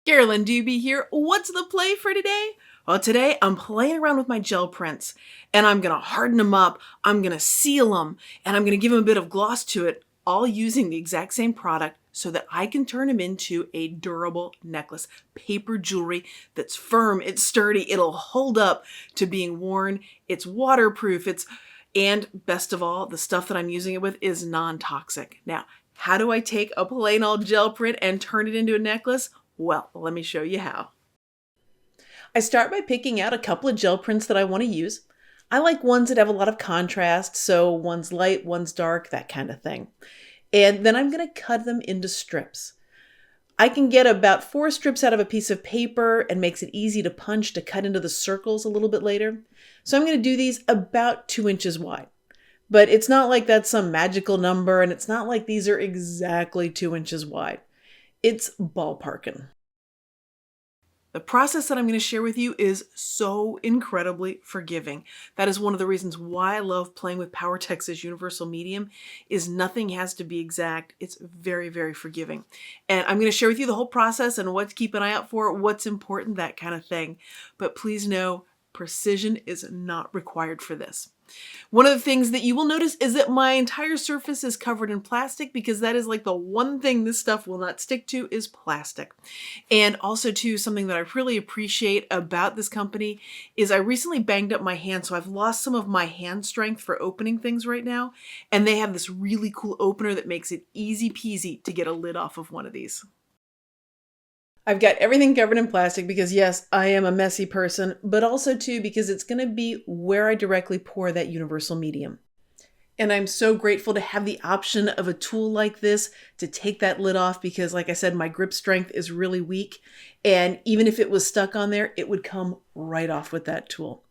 Carolyn Dube here. What's the play for today? Well, today I'm playing around with my gel prints and I'm going to harden them up, I'm going to seal them, and I'm going to give them a bit of gloss to it, all using the exact same product so that I can turn them into a durable necklace, paper jewelry that's firm, it's sturdy, it'll hold up to being worn, it's waterproof, and best of all, the stuff that I'm using it with is non-toxic. Now, how do I take a plain old gel print and turn it into a necklace? Well, let me show you how. I start by picking out a couple of gel prints that I want to use. I like ones that have a lot of contrast, so one's light, one's dark, that kind of thing. And then I'm going to cut them into strips. I can get about 4 strips out of a piece of paper and makes it easy to punch to cut into the circles a little bit later. So I'm going to do these about 2 inches wide. But it's not like that's some magical number, and it's not like these are exactly 2 inches wide. It's ballparking. The process that I'm going to share with you is so incredibly forgiving. That is one of the reasons why I love playing with Powertex's Universal Medium, is nothing has to be exact. It's very, very forgiving. And I'm going to share with you the whole process and what to keep an eye out for, what's important, that kind of thing. But please know, precision is not required for this. One of the things that you will notice is that my entire surface is covered in plastic, because that is like the one thing this stuff will not stick to is plastic. And also too, something that I really appreciate about this company is I recently banged up my hand, so I've lost some of my hand strength for opening things right now. And they have this really cool opener that makes it easy peasy to get a lid off of one of these. I've got everything covered in plastic because yes, I am a messy person, but also too because it's going to be where I directly pour that universal medium. And I'm so grateful to have the option of a tool like this to take that lid off, because like I said, my grip strength is really weak. And even if it was stuck on there, it would come right off with that tool.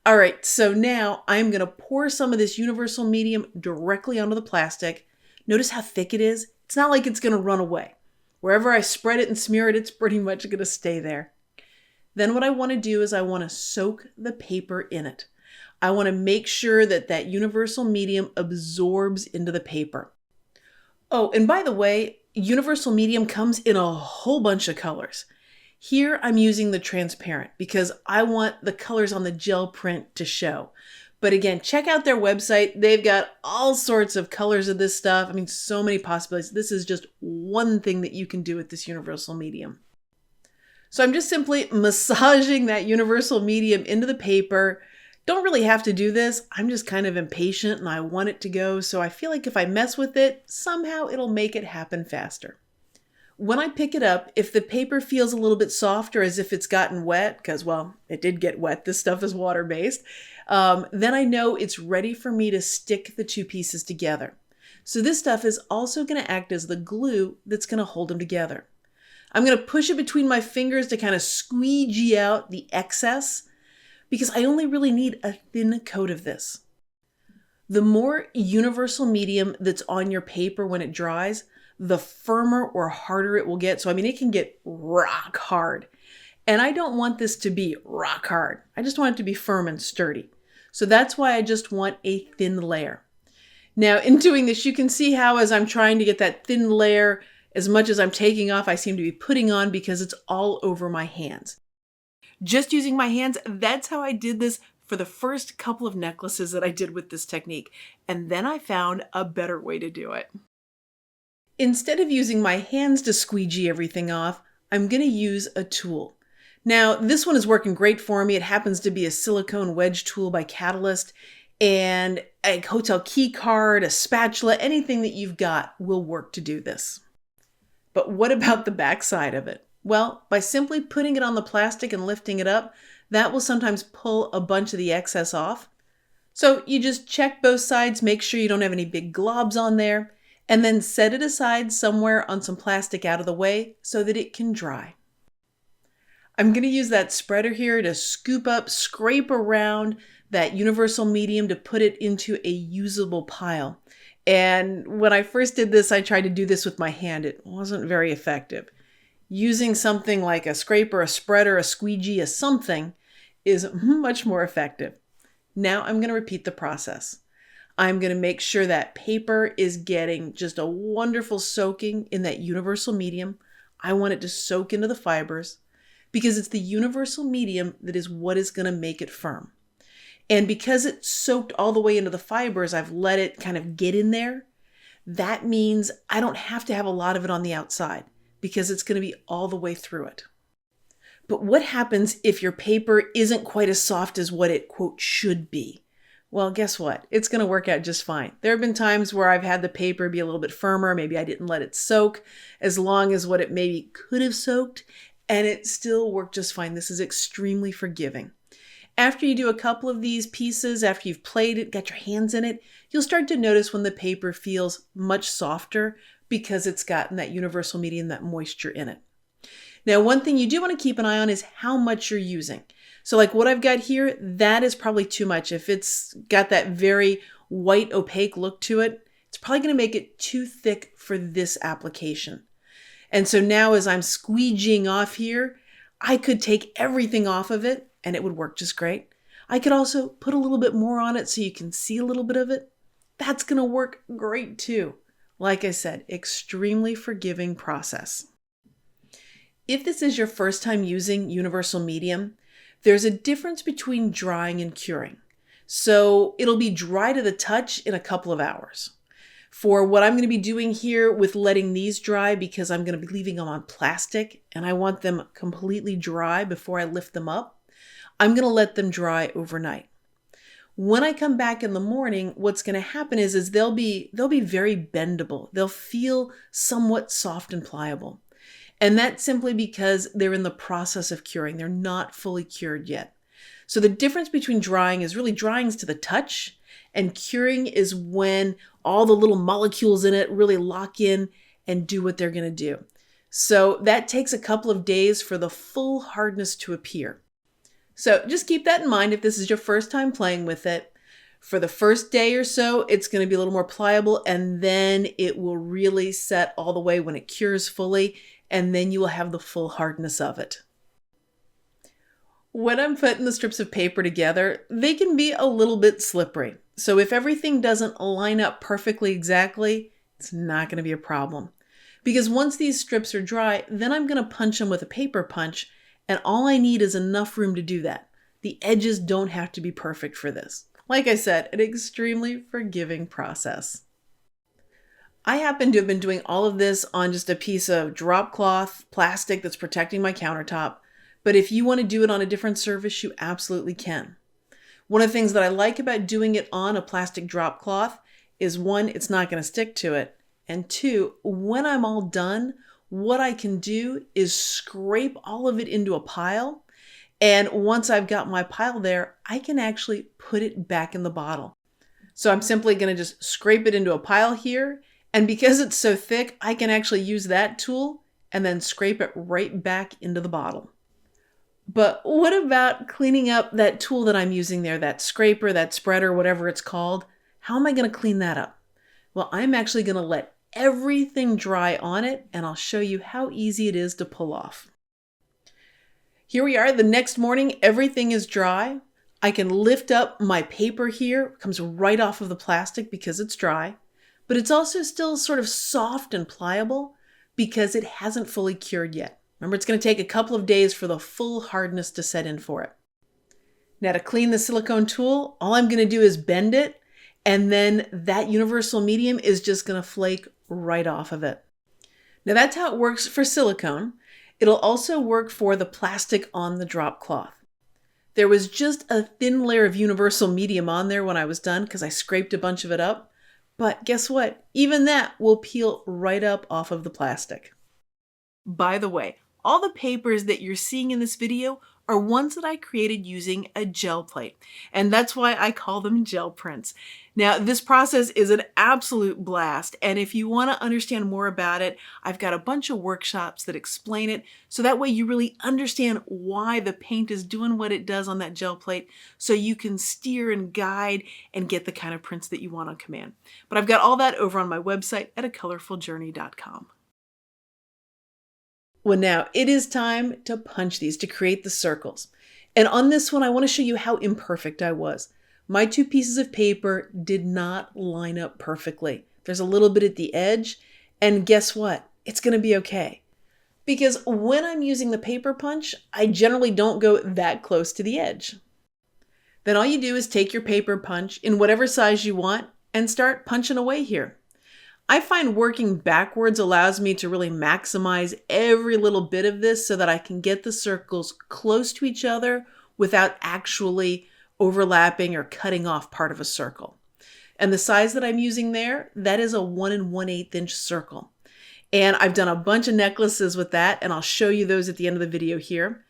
All right, so now I'm going to pour some of this universal medium directly onto the plastic. Notice how thick it is. It's not like it's going to run away. Wherever I spread it and smear it, it's pretty much going to stay there. Then what I want to do is I want to soak the paper in it. I want to make sure that that universal medium absorbs into the paper. Oh, and by the way, universal medium comes in a whole bunch of colors. Here I'm using the transparent because I want the colors on the gel print to show. But again, check out their website. They've got all sorts of colors of this stuff. I mean, so many possibilities. This is just one thing that you can do with this universal medium. So I'm just simply massaging that universal medium into the paper. Don't really have to do this. I'm just kind of impatient and I want it to go. So I feel like if I mess with it, somehow it'll make it happen faster. When I pick it up, if the paper feels a little bit soft or as if it's gotten wet, because, well, it did get wet, this stuff is water-based, then I know it's ready for me to stick the two pieces together. So this stuff is also going to act as the glue that's going to hold them together. I'm going to push it between my fingers to kind of squeegee out the excess, because I only really need a thin coat of this. The more universal medium that's on your paper when it dries, the firmer or harder it will get. So, I mean, it can get rock hard. And I don't want this to be rock hard. I just want it to be firm and sturdy. So that's why I just want a thin layer. Now, in doing this, you can see how as I'm trying to get that thin layer, as much as I'm taking off, I seem to be putting on because it's all over my hands. Just using my hands, that's how I did this for the first couple of necklaces that I did with this technique. And then I found a better way to do it. Instead of using my hands to squeegee everything off, I'm going to use a tool. Now, this one is working great for me. It happens to be a silicone wedge tool by Catalyst, and a hotel key card, a spatula, anything that you've got will work to do this. But what about the back side of it? Well, by simply putting it on the plastic and lifting it up, that will sometimes pull a bunch of the excess off. So you just check both sides, make sure you don't have any big globs on there, and then set it aside somewhere on some plastic out of the way so that it can dry. I'm going to use that spreader here to scoop up, scrape around that universal medium to put it into a usable pile. And when I first did this, I tried to do this with my hand. It wasn't very effective. Using something like a scraper, a spreader, a squeegee, a something is much more effective. Now I'm going to repeat the process. I'm going to make sure that paper is getting just a wonderful soaking in that universal medium. I want it to soak into the fibers because it's the universal medium that is what is going to make it firm. And because it's soaked all the way into the fibers, I've let it kind of get in there. That means I don't have to have a lot of it on the outside because it's going to be all the way through it. But what happens if your paper isn't quite as soft as what it, quote, should be? Well, guess what? It's going to work out just fine. There have been times where I've had the paper be a little bit firmer. Maybe I didn't let it soak as long as what it maybe could have soaked, and it still worked just fine. This is extremely forgiving. After you do a couple of these pieces, after you've played it, got your hands in it, you'll start to notice when the paper feels much softer because it's gotten that universal medium, that moisture in it. Now, one thing you do want to keep an eye on is how much you're using. So like what I've got here, that is probably too much. If it's got that very white opaque look to it, it's probably going to make it too thick for this application. And so now as I'm squeegeeing off here, I could take everything off of it and it would work just great. I could also put a little bit more on it so you can see a little bit of it. That's going to work great too. Like I said, extremely forgiving process. If this is your first time using universal medium, there's a difference between drying and curing. So it'll be dry to the touch in a couple of hours. For what I'm going to be doing here with letting these dry, because I'm going to be leaving them on plastic and I want them completely dry before I lift them up, I'm going to let them dry overnight. When I come back in the morning, what's going to happen is they'll be very bendable. They'll feel somewhat soft and pliable. And that's simply because they're in the process of curing. They're not fully cured yet. So the difference between drying is really drying's to the touch, and curing is when all the little molecules in it really lock in and do what they're going to do. So that takes a couple of days for the full hardness to appear. So just keep that in mind if this is your first time playing with it. For the first day or so, it's going to be a little more pliable, and then it will really set all the way when it cures fully, and then you will have the full hardness of it. When I'm putting the strips of paper together, they can be a little bit slippery. So if everything doesn't line up perfectly exactly, it's not going to be a problem. Because once these strips are dry, then I'm going to punch them with a paper punch, and all I need is enough room to do that. The edges don't have to be perfect for this. Like I said, an extremely forgiving process. I happen to have been doing all of this on just a piece of drop cloth, plastic that's protecting my countertop. But if you want to do it on a different surface, you absolutely can. One of the things that I like about doing it on a plastic drop cloth is one, it's not going to stick to it. And two, when I'm all done, what I can do is scrape all of it into a pile. And once I've got my pile there, I can actually put it back in the bottle. So I'm simply going to just scrape it into a pile here. And because it's so thick, I can actually use that tool and then scrape it right back into the bottle. But what about cleaning up that tool that I'm using there, that scraper, that spreader, whatever it's called? How am I going to clean that up? Well, I'm actually going to let everything dry on it, and I'll show you how easy it is to pull off. Here we are, the next morning, everything is dry. I can lift up my paper here, it comes right off of the plastic because it's dry. But it's also still sort of soft and pliable because it hasn't fully cured yet. Remember, it's going to take a couple of days for the full hardness to set in for it. Now to clean the silicone tool, all I'm going to do is bend it, and then that universal medium is just going to flake right off of it. Now that's how it works for silicone. It'll also work for the plastic on the drop cloth. There was just a thin layer of universal medium on there when I was done because I scraped a bunch of it up. But guess what? Even that will peel right up off of the plastic. By the way, all the papers that you're seeing in this video are ones that I created using a gel plate. And that's why I call them gel prints. Now, this process is an absolute blast. And if you want to understand more about it, I've got a bunch of workshops that explain it. So that way you really understand why the paint is doing what it does on that gel plate. So you can steer and guide and get the kind of prints that you want on command. But I've got all that over on my website at acolorfuljourney.com. Well, now it is time to punch these to create the circles. And on this one, I want to show you how imperfect I was. My two pieces of paper did not line up perfectly. There's a little bit at the edge, and guess what? It's going to be okay. because when I'm using the paper punch, I generally don't go that close to the edge. Then all you do is take your paper punch in whatever size you want and start punching away here. I find working backwards allows me to really maximize every little bit of this so that I can get the circles close to each other without actually overlapping or cutting off part of a circle. And the size that I'm using there, that is a 1 1/8 inch circle. And I've done a bunch of necklaces with that, and I'll show you those at the end of the video here.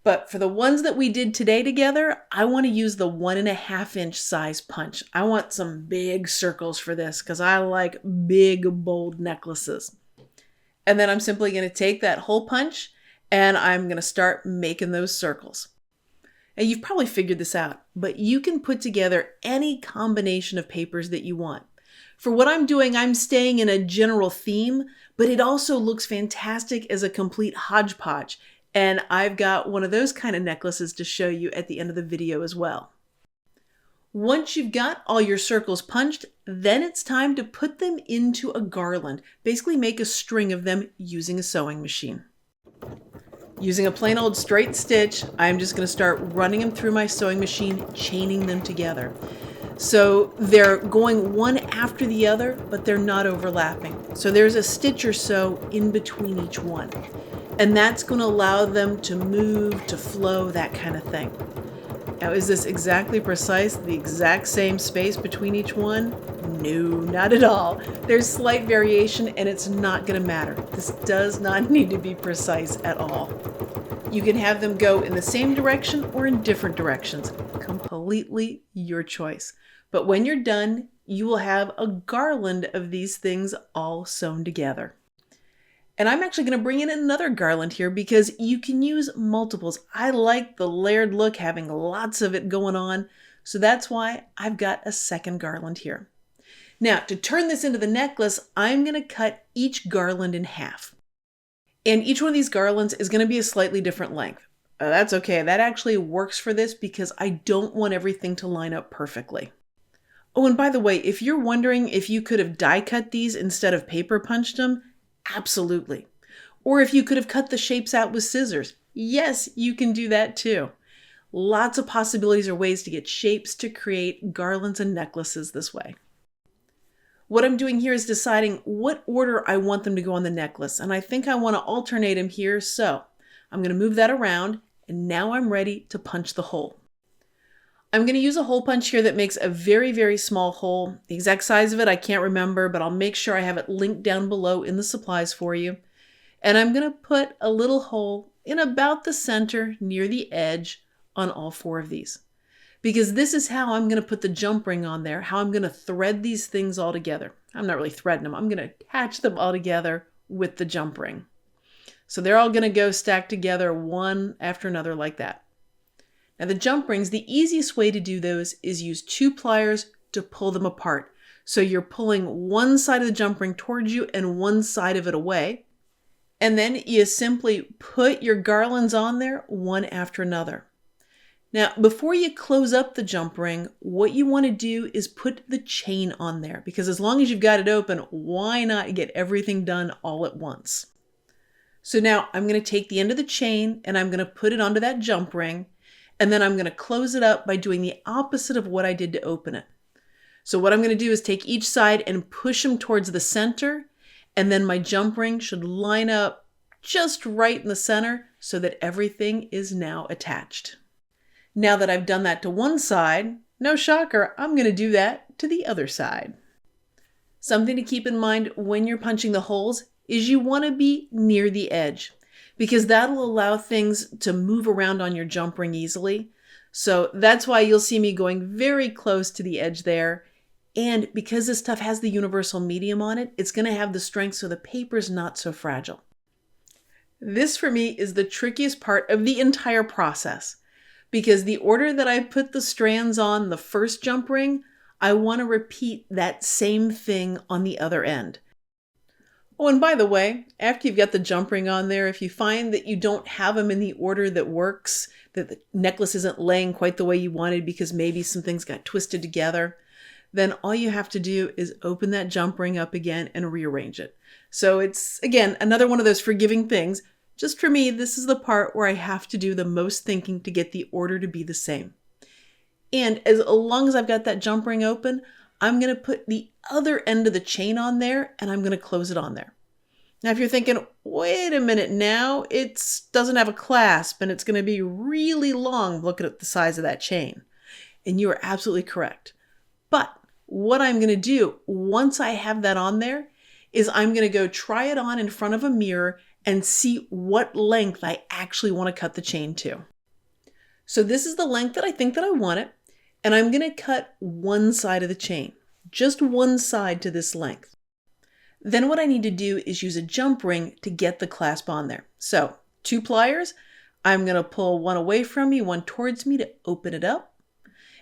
But for the ones that we did today together, I want to use the 1 1/2 inch size punch. I want some big circles for this because I like big, bold necklaces. And then I'm simply going to take that hole punch and I'm going to start making those circles. And you've probably figured this out, but you can put together any combination of papers that you want. For what I'm doing, I'm staying in a general theme, but it also looks fantastic as a complete hodgepodge. And I've got one of those kind of necklaces to show you at the end of the video as well. Once you've got all your circles punched, then it's time to put them into a garland. Basically make a string of them using a sewing machine. Using a plain old straight stitch, I'm just going to start running them through my sewing machine, chaining them together. So they're going one after the other, but they're not overlapping. So there's a stitch or so in between each one. And that's going to allow them to move, to flow, that kind of thing. Now, is this exactly precise, the exact same space between each one? No, not at all. There's slight variation and it's not going to matter. This does not need to be precise at all. You can have them go in the same direction or in different directions. Completely your choice. But when you're done, you will have a garland of these things all sewn together. And I'm actually going to bring in another garland here because you can use multiples. I like the layered look, having lots of it going on. So that's why I've got a second garland here. Now, to turn this into the necklace, I'm going to cut each garland in half. And each one of these garlands is going to be a slightly different length. That's okay. That actually works for this because I don't want everything to line up perfectly. Oh, and by the way, if you're wondering if you could have die cut these instead of paper punched them, absolutely. Or if you could have cut the shapes out with scissors. Yes, you can do that too. Lots of possibilities or ways to get shapes to create garlands and necklaces this way. What I'm doing here is deciding what order I want them to go on the necklace. And I think I want to alternate them here. So I'm going to move that around and now I'm ready to punch the hole. I'm going to use a hole punch here that makes a very, very small hole. The exact size of it I can't remember, but I'll make sure I have it linked down below in the supplies for you. And I'm going to put a little hole in about the center near the edge on all 4 of these. Because this is how I'm going to put the jump ring on there, how I'm going to thread these things all together. I'm not really threading them. I'm going to attach them all together with the jump ring. So they're all going to go stacked together one after another like that. Now the jump rings, the easiest way to do those is use 2 pliers to pull them apart. So you're pulling one side of the jump ring towards you and one side of it away. And then you simply put your garlands on there one after another. Now, before you close up the jump ring, what you want to do is put the chain on there because as long as you've got it open, why not get everything done all at once? So now I'm going to take the end of the chain and I'm going to put it onto that jump ring. And then I'm going to close it up by doing the opposite of what I did to open it. So what I'm going to do is take each side and push them towards the center. And then my jump ring should line up just right in the center so that everything is now attached. Now that I've done that to one side, no shocker, I'm going to do that to the other side. Something to keep in mind when you're punching the holes is you want to be near the edge because that'll allow things to move around on your jump ring easily. So that's why you'll see me going very close to the edge there. And because this stuff has the universal medium on it, it's going to have the strength so the paper's not so fragile. This for me is the trickiest part of the entire process. Because the order that I put the strands on the first jump ring, I want to repeat that same thing on the other end. Oh, and by the way, after you've got the jump ring on there, if you find that you don't have them in the order that works, that the necklace isn't laying quite the way you wanted because maybe some things got twisted together, then all you have to do is open that jump ring up again and rearrange it. So it's, again, another one of those forgiving things. Just for me, this is the part where I have to do the most thinking to get the order to be the same. And as long as I've got that jump ring open, I'm going to put the other end of the chain on there and I'm going to close it on there. Now, if you're thinking, wait a minute now, it doesn't have a clasp and it's going to be really long looking at the size of that chain. And you are absolutely correct. But what I'm going to do once I have that on there is I'm going to go try it on in front of a mirror and see what length I actually want to cut the chain to. So this is the length that I think that I want it. And I'm going to cut one side of the chain, just one side to this length. Then what I need to do is use a jump ring to get the clasp on there. So 2 pliers, I'm going to pull one away from me, one towards me to open it up.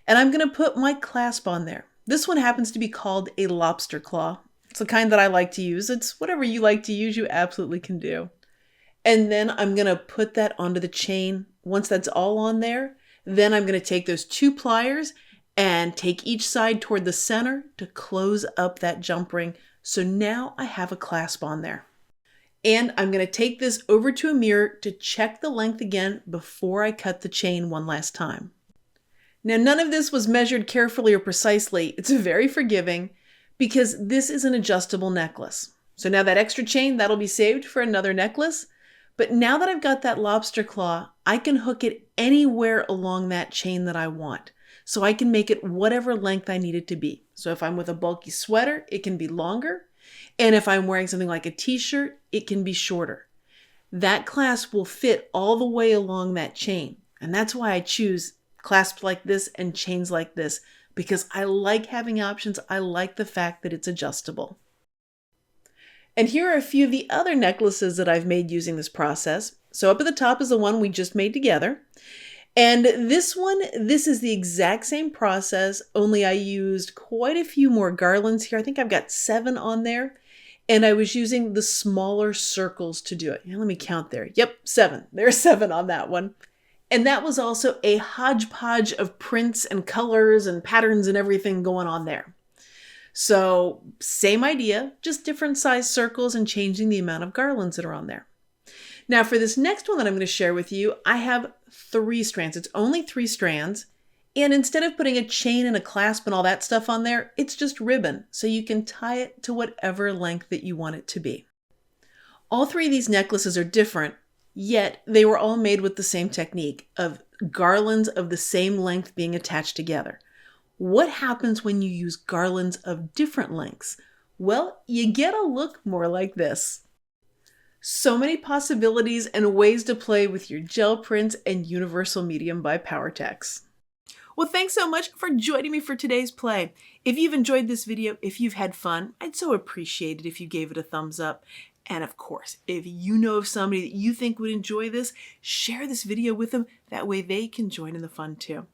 And I'm going to put my clasp on there. This one happens to be called a lobster claw. It's the kind that I like to use. It's whatever you like to use, you absolutely can do. And then I'm going to put that onto the chain. Once that's all on there, then I'm going to take those 2 pliers and take each side toward the center to close up that jump ring. So now I have a clasp on there. And I'm going to take this over to a mirror to check the length again before I cut the chain one last time. Now, none of this was measured carefully or precisely. It's very forgiving because this is an adjustable necklace. So now that extra chain, that'll be saved for another necklace. But now that I've got that lobster claw, I can hook it anywhere along that chain that I want. So I can make it whatever length I need it to be. So if I'm with a bulky sweater, it can be longer. And if I'm wearing something like a t-shirt, it can be shorter. That clasp will fit all the way along that chain. And that's why I choose clasps like this and chains like this, because I like having options. I like the fact that it's adjustable. And here are a few of the other necklaces that I've made using this process. So up at the top is the one we just made together. And this one, this is the exact same process, only I used quite a few more garlands here. I think I've got 7 on there. And I was using the smaller circles to do it. Let me count there. Yep, 7. There's 7 on that one. And that was also a hodgepodge of prints and colors and patterns and everything going on there. So same idea, just different size circles and changing the amount of garlands that are on there. Now for this next one that I'm going to share with you, I have 3 strands. It's only 3 strands. And instead of putting a chain and a clasp and all that stuff on there, it's just ribbon. So you can tie it to whatever length that you want it to be. All 3 of these necklaces are different, yet they were all made with the same technique of garlands of the same length being attached together. What happens when you use garlands of different lengths? Well, you get a look more like this. So many possibilities and ways to play with your gel prints and Universal Medium by Powertex. Well, thanks so much for joining me for today's play. If you've enjoyed this video, if you've had fun, I'd so appreciate it if you gave it a thumbs up. And of course, if you know of somebody that you think would enjoy this, share this video with them. That way they can join in the fun too.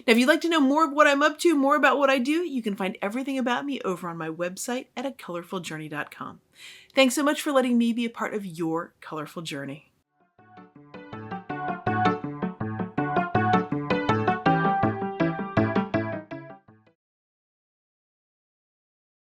Now, if you'd like to know more of what I'm up to, more about what I do, you can find everything about me over on my website at acolorfuljourney.com. Thanks so much for letting me be a part of your colorful journey.